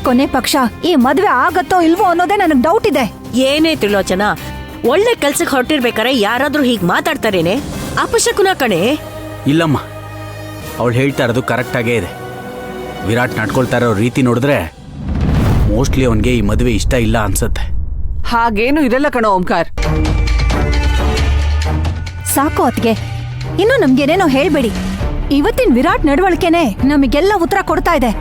ಕೊನೆ ಪಕ್ಷ ಈ ಮದ್ವೆ ಆಗತ್ತೋ ಇಲ್ವೋ ಅನ್ನೋದೇ ನನಗ್ ಡೌಟ್ ಇದೆ. ಏನೇ ತ್ರಿಲೋಚನಾ, ಒಳ್ಳೆ ಕೆಲ್ಸಕ್ಕೆ ಹೊರಟಿರ್ಬೇಕಾರೆ ಯಾರಾದ್ರೂ ಹೀಗ್ ಮಾತಾಡ್ತಾರೇನೆ? ಅಪಶಕುನ ಕಣೆ. ಇಲ್ಲಮ್ಮ, ಅವಳು ಹೇಳ್ತಾ ಇರೋದು ಕರೆಕ್ಟಾಗೇ ಇದೆ. ವಿರಾಟ್ ನಡ್ಕೊಳ್ತಾ ಇರೋ ರೀತಿ ನೋಡಿದ್ರೆ ಮೋಸ್ಟ್ಲಿ ಅವನಿಗೆ ಈ ಮದುವೆ ಇಷ್ಟ ಇಲ್ಲ ಅನ್ಸತ್ತೆ. ಹಾಗೇನು ಇರಲ್ಲ ಕಣೋ ಓಂಕಾರ್. ಸಾಕು ಅತ್ಗೆ, ಇನ್ನು ನಮ್ಗೇನೇನೋ ಹೇಳ್ಬೇಡಿ. ಇವತ್ತಿನ ವಿರಾಟ್ ನಡವಳಿಕೆನೆ ನಮಗೆಲ್ಲ ಉತ್ತರ ಕೊಡ್ತಾ ಇದೆ.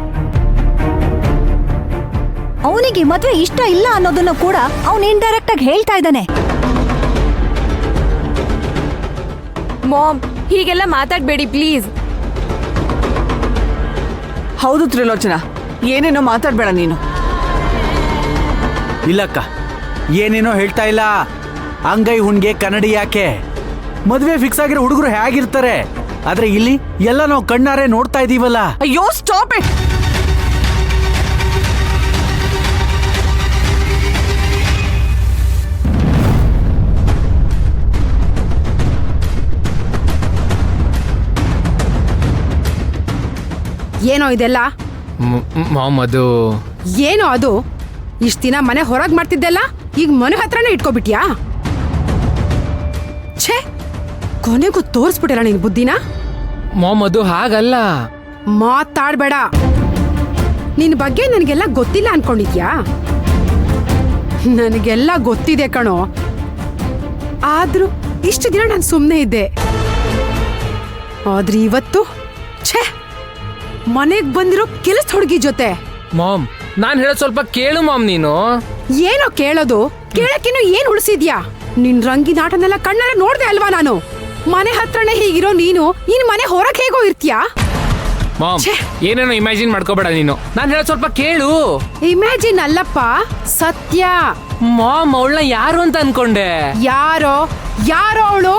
ಅವನಿಗೆ ಮದ್ವೆ ಇಷ್ಟ ಇಲ್ಲ ಅನ್ನೋದನ್ನು ಕೂಡ ಅವನು ಇಂಡೈರೆಕ್ಟ್ ಆಗಿ ಹೇಳ್ತಾ ಇದ್ದಾನೆ. ಮಾಮ್, ಹೀಗೆಲ್ಲ ಮಾತಾಡ್ಬೇಡಿ ಪ್ಲೀಸ್. ಹೌದು ತ್ರಿಲೋಚನಾ, ಏನೇನೋ ಮಾತಾಡ್ಬೇಡ ನೀನು. ಇಲ್ಲಕ್ಕ, ಏನೇನೋ ಹೇಳ್ತಾ ಇಲ್ಲ. ಅಂಗೈ ಹುಣ್ಗೆ ಕನ್ನಡಿ ಯಾಕೆ? ಮದುವೆ ಫಿಕ್ಸ್ ಆಗಿರೋ ಹುಡುಗರು ಹೇಗಿರ್ತಾರೆ, ಆದ್ರೆ ಇಲ್ಲಿ ಎಲ್ಲ ನಾವು ಕಣ್ಣಾರೆ ನೋಡ್ತಾ ಇದೀವಲ್ಲ. ಅಯ್ಯೋ ಸ್ಟಾಪ್ ಇಟ್. ಏನೋ ಇದೆಲ್ಲ? ಮಾಮ್, ಅದು ಏನೋ ಅದು? ಇಷ್ಟ ದಿನ ಮನೆ ಹೊರಗ್ ಮಾಡ್ತಿದ್ದೆಲ್ಲ ಈಗ ಮನೆ ಹತ್ರನೇ ಇಟ್ಕೊಬಿಟ್ಯಾ? ಛೇ, ಕೊನೆಗೂ ತೋರಿಸ್ಬಿಟ್ಟಿಲ್ಲ ನಿನ್ ಬುದ್ಧಿನ. ಮಾಮ್, ಅದು ಹಾಗಲ್ಲ. ಮಾತಾಡ್ಬೇಡ. ನಿನ್ ಬಗ್ಗೆ ನನಗೆಲ್ಲ ಗೊತ್ತಿಲ್ಲ ಅನ್ಕೊಂಡಿದ್ಯಾ? ನನಗೆಲ್ಲ ಗೊತ್ತಿದೆ ಕಣೋ. ಆದ್ರೂ ಇಷ್ಟು ದಿನ ನಾನು ಸುಮ್ಮನೆ ಇದ್ದೆ. ಆದ್ರೆ ಇವತ್ತು ಛೇ, ಮನೆಗ್ ಬಂದಿರೋ ಕೆಲಸ ಹುಡುಗಿ ಜೊತೆ. ಮಾಮ್, ನಾನ್ ಹೇಳೋದ್ ಸ್ವಲ್ಪ ಕೇಳು ಮಾಮ್. ನೀನು ಏನೋ ಕೇಳೋದು? ಕೇಳಕ್ಕಿನ್ನು ಏನ್ ಉಳಿಸಿದ್ಯಾ? ನಿನ್ ರಂಗಿನ ಆಟನೆಲ್ಲ ಕಣ್ಣಾರೆ ನೋಡ್ದೆ ಅಲ್ವಾ ನಾನು? ಮನೆ ಹತ್ರನೇ ಹೀಗಿರೋ ನೀನು ಇನ್ ಮನೆ ಹೊರಗೆ ಹೇಗೋ ಇರ್ತೀಯಾ? ಮಾಮ್, ಏನೇನೋ ಇಮ್ಯಾಜಿನ್ ಮಾಡ್ಕೋಬೇಡ ನೀನು. ನಾನ್ ಹೇಳೋದ್ ಸ್ವಲ್ಪ ಕೇಳು. ಇಮ್ಯಾಜಿನ್ ಅಲ್ಲಪ್ಪ, ಸತ್ಯ. ಮಾಮ್, ಅವಳನ್ನ ಯಾರು ಅಂತ ಅನ್ಕೊಂಡೆ? ಯಾರೋ ಅವಳು?